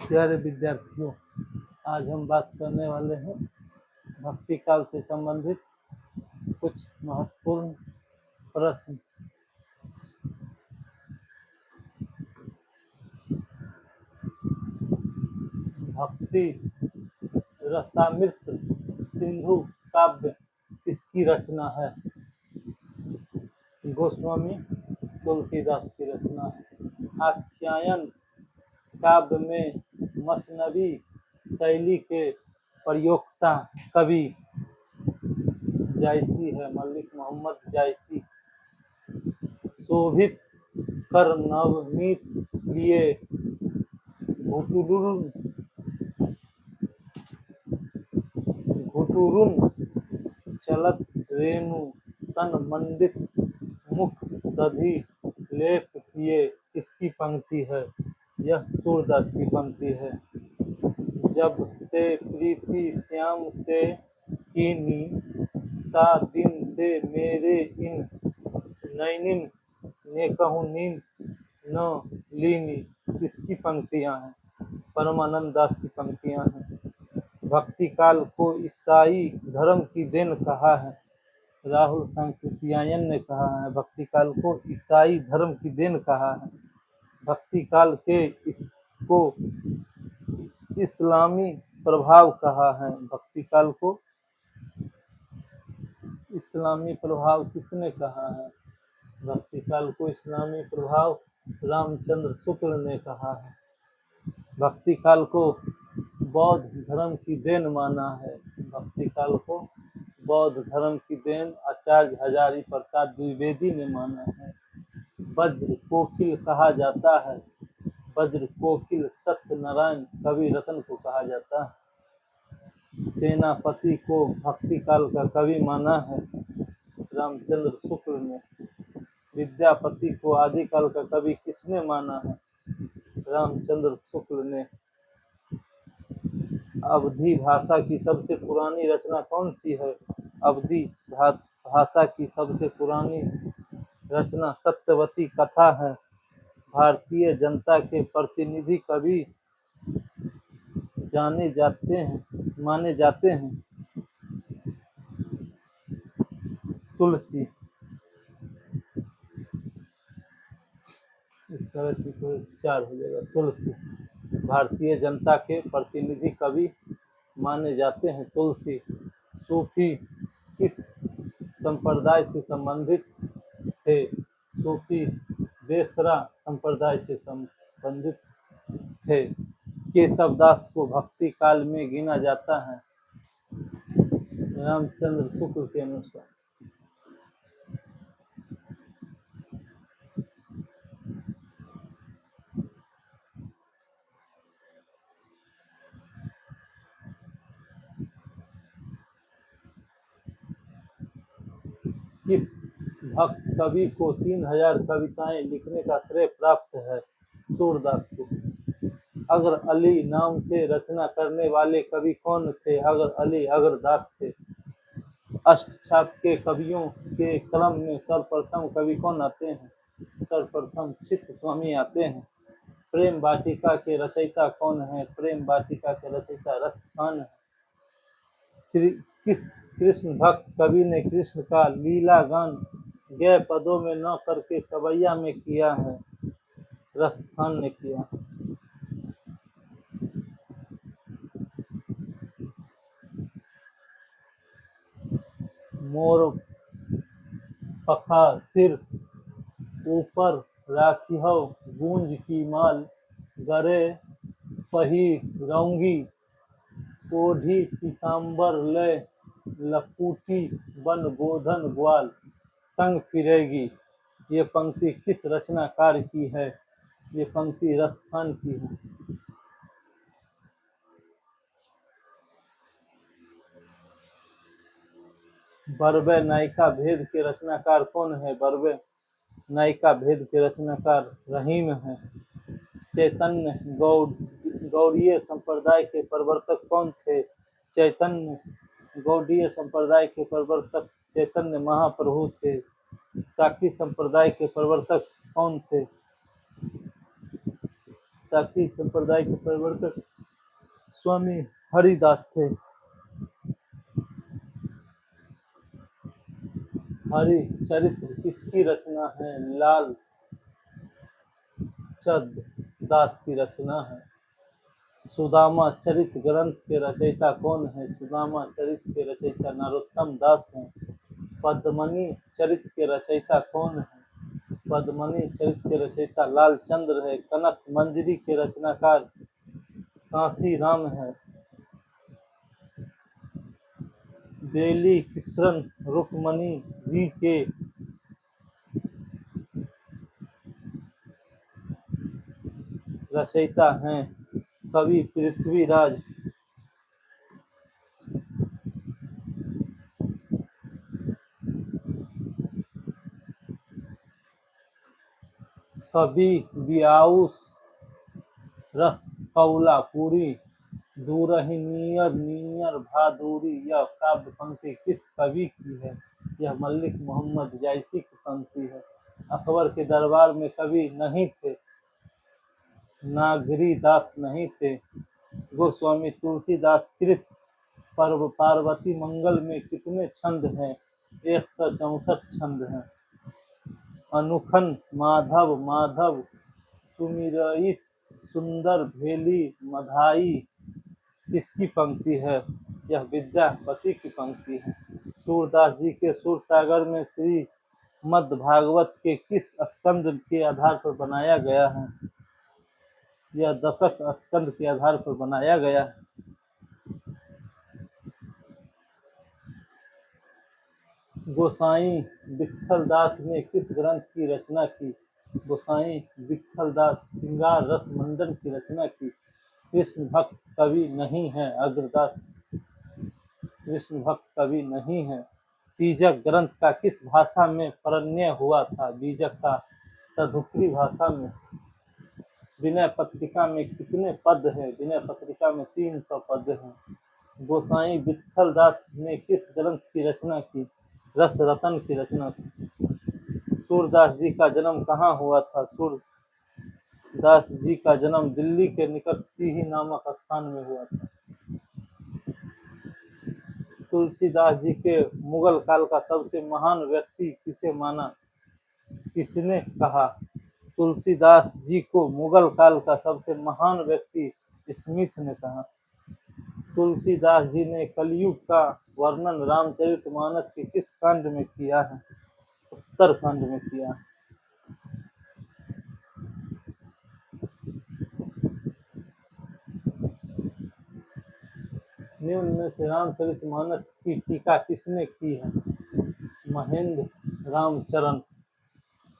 प्यारे विद्यार्थियों, आज हम बात करने वाले हैं भक्ति काल से संबंधित कुछ महत्वपूर्ण प्रश्न। भक्ति रसामृत सिंधु काव्य किसकी रचना है? गोस्वामी तुलसीदास की रचना है। आख्यान काव्य में मसनवी शैली के प्रयोक्ता कवि जायसी है, मलिक मोहम्मद जायसी। शोभित कर नवनीत लिए घुटुरुन चलत रेणु तन मंडित मुख दधि लेप किए किसकी पंक्ति है? यह सूरदास की पंक्ति है। जब ते प्रीति श्याम ते कीनी ता दिन ते मेरे इन नैनिन ने कहूँ नींद न लीनी किसकी पंक्तियां हैं? परमानंद दास की पंक्तियां हैं। भक्ति काल को ईसाई धर्म की देन कहा है। राहुल सांकृत्यायन ने कहा है भक्ति काल को ईसाई धर्म की देन कहा है। भक्ति काल के इसको इस्लामी प्रभाव कहा है। भक्ति काल को इस्लामी प्रभाव किसने कहा है? भक्ति काल को इस्लामी प्रभाव रामचंद्र शुक्ल ने कहा है। भक्ति काल को बौद्ध धर्म की देन माना है। भक्ति काल को बौद्ध धर्म की देन आचार्य हजारी प्रसाद द्विवेदी ने माना है। वज्र कोकिल कहा जाता है। वज्र कोकिल सत्यनारायण कवि रत्न को कहा जाता है। सेनापति को भक्ति काल का कवि माना है रामचंद्र शुक्ल ने। विद्यापति को आदिकाल का कवि किसने माना है? रामचंद्र शुक्ल ने। अवधी भाषा की सबसे पुरानी रचना कौन सी है? अवधी भाषा की सबसे पुरानी रचना सत्यवती कथा है। भारतीय जनता के प्रतिनिधि कवि माने जाते हैं तुलसी। इसका 4 हो जाएगा। तुलसी भारतीय जनता के प्रतिनिधि कवि माने जाते हैं तुलसी। सूफी किस संप्रदाय से संबंधित थे? सूफी बेसरा संप्रदाय से संबंधित थे। केशवदास को भक्ति काल में गिना जाता है रामचंद्र शुक्ल के अनुसार। किस भक्त कवि को 3000 कविताएं लिखने का श्रेय प्राप्त है? सूरदास को। अगर अली नाम से रचना करने वाले कवि कौन थे? अगर अली अगरदास थे। अष्टछाप के कवियों के क्रम में सर्वप्रथम कवि कौन आते हैं? सर्वप्रथम चित्त स्वामी आते हैं। प्रेम वाटिका के रचयिता कौन है? प्रेम वाटिका के रचयिता रसखान है। किस कृष्ण भक्त कवि ने कृष्ण का लीला गान गए पदों में न करके सवैया में किया है? रसखान ने किया। मोर पखा सिर ऊपर राखिहौ गूंज की माल, गरे पहिरौंगी ओढ़ी पीताम्बर लय लपूटी बन गोधन ग्वाल संग फिरेगी। ये पंक्ति किस रचनाकार की है? ये पंक्ति रसखान की है। बरबे नायिका भेद के रचनाकार कौन है? बरबे नायिका भेद के रचनाकार रहीम है। चैतन्य गौड़ीय संप्रदाय के प्रवर्तक कौन थे? चैतन्य गौड़ीय संप्रदाय के प्रवर्तक चैतन्य महाप्रभु थे। साकी संप्रदाय के प्रवर्तक कौन थे? साकी संप्रदाय के प्रवर्तक स्वामी हरिदास थे। हरि चरित्र किसकी रचना है? लाल चंद दास की रचना है। सुदामा चरित्र ग्रंथ के रचयिता कौन है? सुदामा चरित्र के रचयिता नरोत्तम दास हैं। पद्मनि चरित्र के रचयिता कौन है? पद्मनि चरित्र के रचयिता लालचंद्र है। कनक मंजरी के रचनाकार कांसीराम है। बेली किशरण रुक्मणी जी के रचयिता हैं। कवि पृथ्वीराज कवि बियाउस रस कौला पूरी दूरहि नियर नियर भादुरी। यह काव्य पंक्ति किस कवि की है? यह मलिक मोहम्मद जायसी की पंक्ति है। अकबर के दरबार में कवि नहीं थे, नागरी दास नहीं थे। गोस्वामी तुलसीदास कृत पार्वती मंगल में कितने छंद हैं? 164 छंद हैं। अनुखन माधव माधव सुमिरइत सुंदर भेली मधाई किसकी पंक्ति है? यह विद्यापति की पंक्ति है। सूरदास जी के सूरसागर में श्री मद् भागवत के किस स्कंद के आधार पर बनाया गया है? यह दशक स्कंद के आधार पर बनाया गया है। गोसाई विट्ठल दास ने किस ग्रंथ की रचना की? गोसाई विट्ठल दास श्रृंगार रस मंडन की रचना की। कृष्ण भक्त कवि नहीं है। अग्रदास कृष्ण भक्त कवि नहीं है। बीजक ग्रंथ का किस भाषा में प्रणयन हुआ था? बीजक का सदुक्री भाषा में। विनय पत्रिका में कितने पद हैं? विनय पत्रिका में 300 पद हैं। गोसाई विट्ठल दास ने किस ग्रंथ की रचना की? रस रतन की रचना की। सूरदास जी का जन्म कहाँ हुआ था? सूरदास जी का जन्म दिल्ली के निकट सीही नामक स्थान में हुआ था। तुलसीदास जी के मुगल काल का सबसे महान व्यक्ति किसे माना? किसने कहा? तुलसीदास जी को मुगल काल का सबसे महान व्यक्ति स्मिथ ने कहा। तुलसीदास जी ने कलयुग का वर्णन रामचरितमानस के किस कांड में किया है? उत्तरकांड में किया। निम्न में से रामचरितमानस की टीका किसने की है? महेंद्र रामचरण।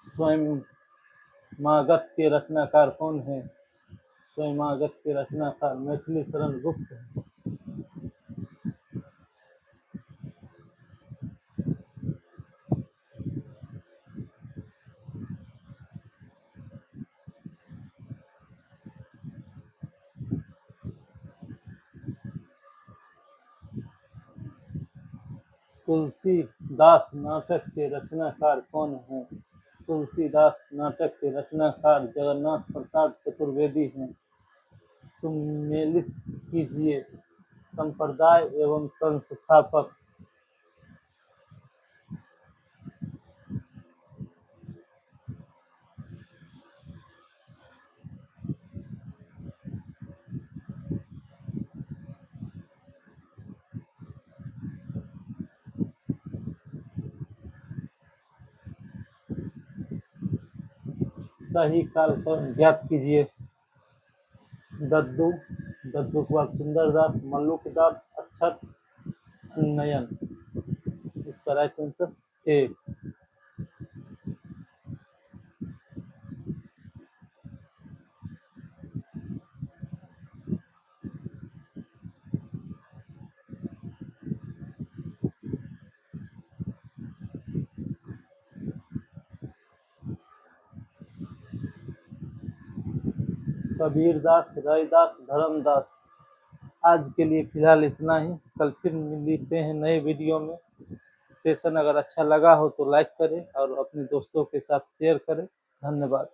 स्वयंमागत के रचनाकार कौन है? स्वयंमागत के रचनाकार मैथिली शरण गुप्त है। तुलसीदास नाटक के रचनाकार कौन है? तुलसीदास नाटक के रचनाकार जगन्नाथ प्रसाद चतुर्वेदी हैं। सुमेलित कीजिए। संप्रदाय एवं संस्थापक। सही कालक्रम ज्ञात कीजिए। दद्दू दद्दू के बाद सुंदरदास, मल्लुकदास, अक्षत, नयन। इसका right answer A. Kabirdas, Raidas, Dharamdas. आज के लिए फिलहाल इतना ही। कल फिर मिलते हैं नए वीडियो में। सेशन अगर अच्छा लगा हो तो लाइक करें और अपने दोस्तों के साथ शेयर करें। धन्यवाद।